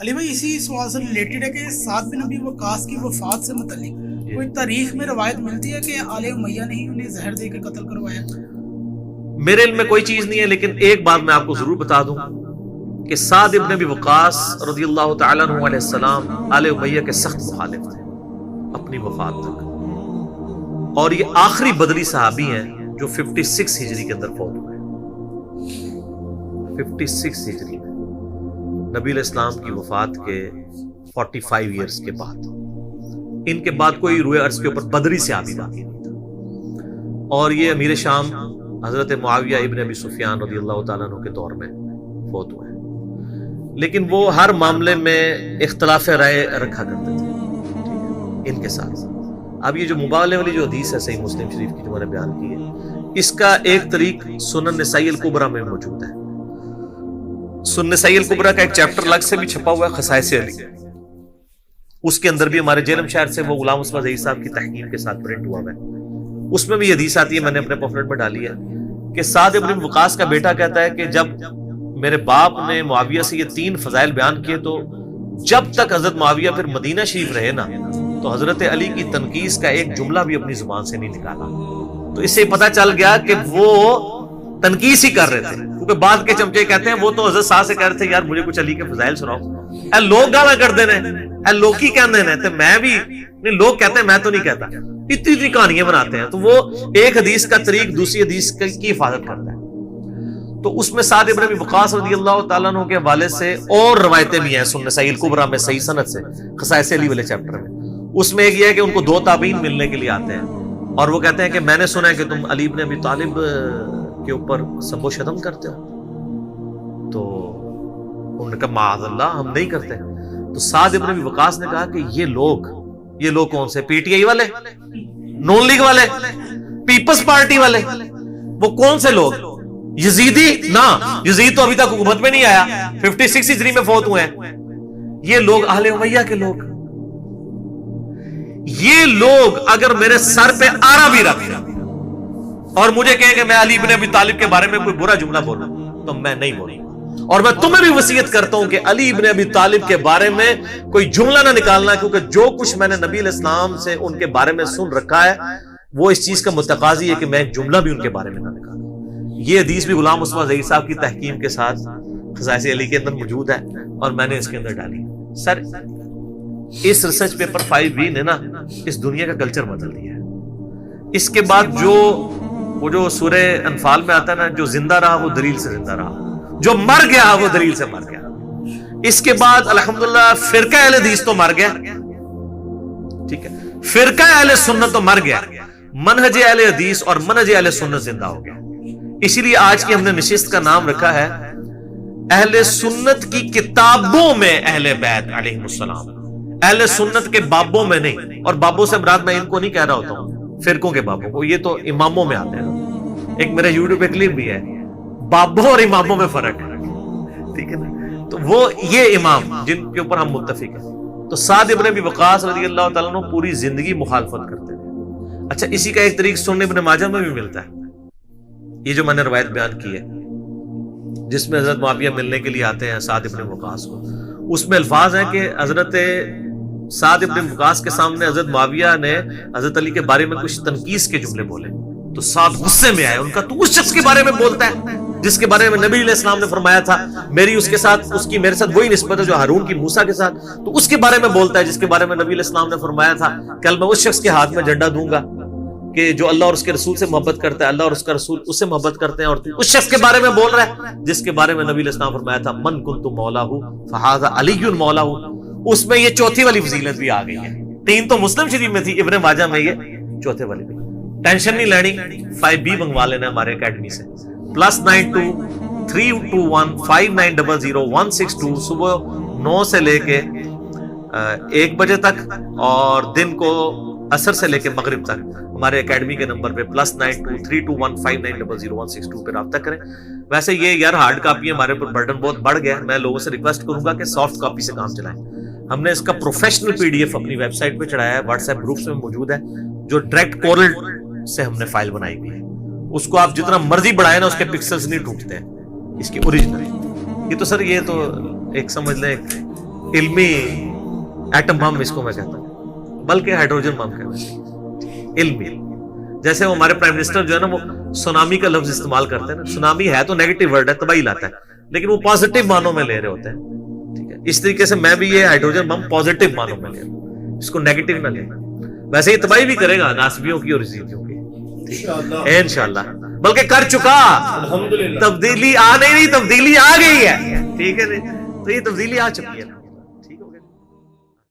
علی بھائی اسی سوال سے ریلیٹڈ ہے کہ سعد بن ابی وقاص کی وفات سے متعلق کوئی تاریخ میں روایت ملتی ہے کہ آل امیہ نے ہی انہیں زہر دے کے قتل کروایا؟ میرے علم میں کوئی چیز نہیں ہے، لیکن ایک بات میں آپ کو ضرور بتا دوں کہ سعد ابن ابی وقاص رضی اللہ تعالیٰ عنہ علیہ السلام آل امیہ کے سخت مخالف تھے اپنی وفات تک، اور یہ آخری بدری صحابی ہیں جو 56 ہجری کے اندر فوت ہوئے۔ 56 ہجری میں نبی علیہ السلام کی وفات کے 45 ایئرز کے بعد، ان کے بعد کوئی روئے عرض کے اوپر بدری صحابی باقی نہیں تھا، اور یہ امیر شام حضرت معاویہ ابن ابی سفیان رضی اللہ تعالیٰ عنہ کے دور میں فوت ہوئے ہیں، لیکن وہ ہر معاملے میں اختلاف رائے رکھا کرتے تھے ان کے ساتھ۔ اب یہ جو مبالغے والی جو حدیث ہے صحیح مسلم شریف کی جو میں نے بیان کی ہے، اس کا ایک طریق سنن نسائی الکبریٰ میں موجود ہے۔ سنن نسائی الکبریٰ کا ایک چیپٹر الگ سے بھی چھپا ہوا ہے، خصائص علی، اس کے اندر بھی ہمارے جیلم شہر سے وہ غلام عثمان ظہیر صاحب کی تحقیق کے ساتھ پرنٹ ہوا ہے، اس میں بھی یہ حدیث آتی ہے، میں نے اپنے پمفلٹ میں ڈالی ہے کہ سعد ابن وقاص کا بیٹا کہتا ہے کہ جب میرے باپ نے معاویہ سے یہ 3 فضائل بیان کیے تو جب تک حضرت معاویہ پھر مدینہ شریف رہے نا تو حضرت علی کی تنقیص کا ایک جملہ بھی اپنی زبان سے نہیں نکالا۔ تو اس سے پتہ چل گیا کہ وہ تنقیص ہی کر رہے تھے، کیونکہ بعد کے چمچے کہتے ہیں وہ تو حضرت صاحب سے کہہ رہے تھے یار مجھے کچھ علی کے فضائل سناؤ، اے لوگ گالا کر دینے، اے لوگ کی کہنے نے، تو میں بھی نہیں، لوگ کہتے ہیں میں تو نہیں کہتا، اتنی کہانیاں بناتے ہیں۔ تو وہ ایک حدیث کا طریق دوسری حدیث کی حفاظت کرتا ہے۔ تو اس میں سعد ابن ابی وقاص رضی اللہ تعالیٰ عنہ کے حوالے سے اور روایتیں بھی ہیں سنن نسائی الکبریٰ میں صحیح سند سے، خصائص علی والے چیپٹر میں۔ اس میں ایک یہ ہے کہ ان کو 2 تابعین ملنے کے لیے آتے ہیں اور وہ کہتے ہیں کہ میں نے سنا ہے کہ تم علی ابن ابی طالب کے اوپر سب و شتم کرتے ہو، تو انہوں نے کہا معاذ اللہ ہم نہیں کرتے۔ تو سعد ابن ابی وقاص نے کہا کہ یہ لوگ کون سے؟ پی ٹی آئی والے، نون لیگ والے، پیپلز پارٹی والے، وہ کون سے لوگ؟ یزیدی؟ نہ، یزید تو ابھی تک حکومت میں نہیں آیا، 56 ہجری میں فوت ہوئے ہیں۔ یہ لوگ اہل امیہ کے لوگ، یہ لوگ اگر میرے سر پہ آرا بھی رکھ اور مجھے کہیں کہ میں علی ابن ابی طالب کے بارے میں کوئی برا جملہ بولوں تو میں نہیں بولوں، اور میں تمہیں بھی وصیت کرتا ہوں کہ علی ابن ابی طالب کے بارے میں کوئی جملہ نہ نکالنا، کیونکہ جو کچھ میں نے نبی علیہ السلام سے ان کے بارے میں سن رکھا ہے وہ اس چیز کا متقاضی ہے کہ میں ایک جملہ بھی ان کے بارے میں نہ نکالوں۔ یہ حدیث بھی غلام عثمان ظہیر صاحب کی تحقیق کے ساتھ خصائص علی کے اندر موجود ہے اور میں نے اس کے اندر ڈالی۔ سر اس ریسرچ پیپر 5B نے نا اس دنیا کا کلچر بدل دیا ہے۔ اس کے بعد جو سورہ انفال میں آتا ہے نا، جو زندہ رہا وہ دلیل سے زندہ رہا، جو مر گیا وہ دلیل سے مر گیا۔ اس کے بعد الحمدللہ فرقہ اہل حدیث تو مر گیا، ٹھیک ہے، فرقہ اہل سنت تو مر گیا، منہج اہل حدیث اور منہج اہل سنت زندہ ہو گیا۔ اسی لیے آج کی ہم نے نشست کا نام رکھا ہے اہل سنت کی کتابوں میں اہل بیت علیہ السلام، اہل سنت کے بابوں میں نہیں۔ اور بابوں سے مراد میں ان کو نہیں کہہ رہا ہوتا ہوں، فرقوں کے بابوں کو، یہ تو اماموں میں آتے ہیں۔ ایک میرا یوٹیوب پہ کلپ بھی ہے، بابوں اور اماموں میں فرق ہے، ٹھیک ہے نا، تو وہ یہ امام جن کے اوپر ہم متفق ہیں۔ تو سعد ابن ابی وقاص رضی اللہ تعالیٰ عنہ پوری زندگی مخالفت کرتے تھے۔ اچھا، اسی کا ایک طریق سنن ابن ماجہ میں بھی ملتا ہے، یہ جو میں نے روایت بیان کی ہے جس میں حضرت معاویہ ملنے کے لیے آتے ہیں سعد ابن وقاص کو، اس میں الفاظ ہیں کہ حضرت سعد ابن وقاص کے سامنے حضرت معاویہ نے حضرت علی کے بارے میں کچھ تنقیص کے جملے بولے تو سعد غصے میں آئے، ان کا تو اس شخص کے بارے میں بولتا ہے جس کے بارے میں نبی علیہ السلام نے فرمایا تھا میری اس کے ساتھ، اس کی میرے ساتھ وہی نسبت ہے جو ہارون کی موسیٰ کے ساتھ، تو اس کے بارے میں بولتا ہے جس کے بارے میں نبی علیہ السلام نے فرمایا تھا کل میں اس شخص کے ہاتھ میں جھنڈا دوں گا کہ جو اللہ اور اس کے رسول سے محبت کرتا ہے، اللہ اور اس کا رسول اس سے محبت کرتے ہیں، اور تو اس شخص کے بارے میں بول رہا ہے جس کے بارے میں نبی علیہ السلام فرمایا تھا من کنت مولاہ فہذا علی مولاہ۔ اس میں یہ چوتھی والی فضیلت بھی آ گئی ہے، 3 تو مسلم شریف میں تھی، ابن ماجہ میں یہ چوتھے والی بھی۔ ٹینشن نہیں لینی، 5B منگوا لینا ہمارے اکیڈمی سے، +92 321 5900 162، صبح 9 سے لے کے 1 بجے تک اور دن کو عصر سے لے کے مغرب تک ہمارے اکیڈمی کے نمبر پہ +92 321 5900 162 پہ رابطہ کریں۔ ویسے یہ یار ہارڈ کاپی ہمارے پر برڈن بہت بڑھ گیا ہے، میں لوگوں سے ریکویسٹ کروں گا کہ سافٹ کاپی سے کام چلائیں۔ ہم نے اس کا پروفیشنل PDF اپنی ویب سائٹ پہ چڑھایا ہے، واٹس ایپ گروپس میں موجود ہے، جو ڈائریکٹ کورل سے ہم نے فائل بنائی ہوئی ہے، اس کو آپ جتنا مرضی بڑھائیں نا اس کے پکسلز نہیں ٹوٹتے ہیں، اس کی اوریجنل۔ یہ تو سر یہ تو ایک سمجھ لیں علمی ایٹم بم اس کو میں کہتا ہوں، بلکہ ہائیڈروجن بم کہنا چاہیے، علمی۔ جیسے وہ ہمارے پرائم منسٹر جو ہے نا وہ سونامی کا لفظ استعمال کرتے ہیں نا، سونامی ہے تو نیگیٹو ورڈ ہے، تباہی لاتا ہے، لیکن وہ پازیٹیو معنوں میں لے رہے ہوتے ہیں، ٹھیک ہے؟ اس طریقے سے میں بھی یہ ہائیڈروجن بم پازیٹیو معنوں میں لے رہا ہوں، اس کو نیگیٹو نہ لیں۔ ویسے یہ تباہی بھی کرے گا ناسبیوں کی اور عزیزیوں کی، انشاءاللہ، بلکہ کر چکا، تبدیلی آ نہیں رہی، تبدیلی آ گئی ہے، ٹھیک ہے؟ تو یہ تبدیلی آ چکی ہے۔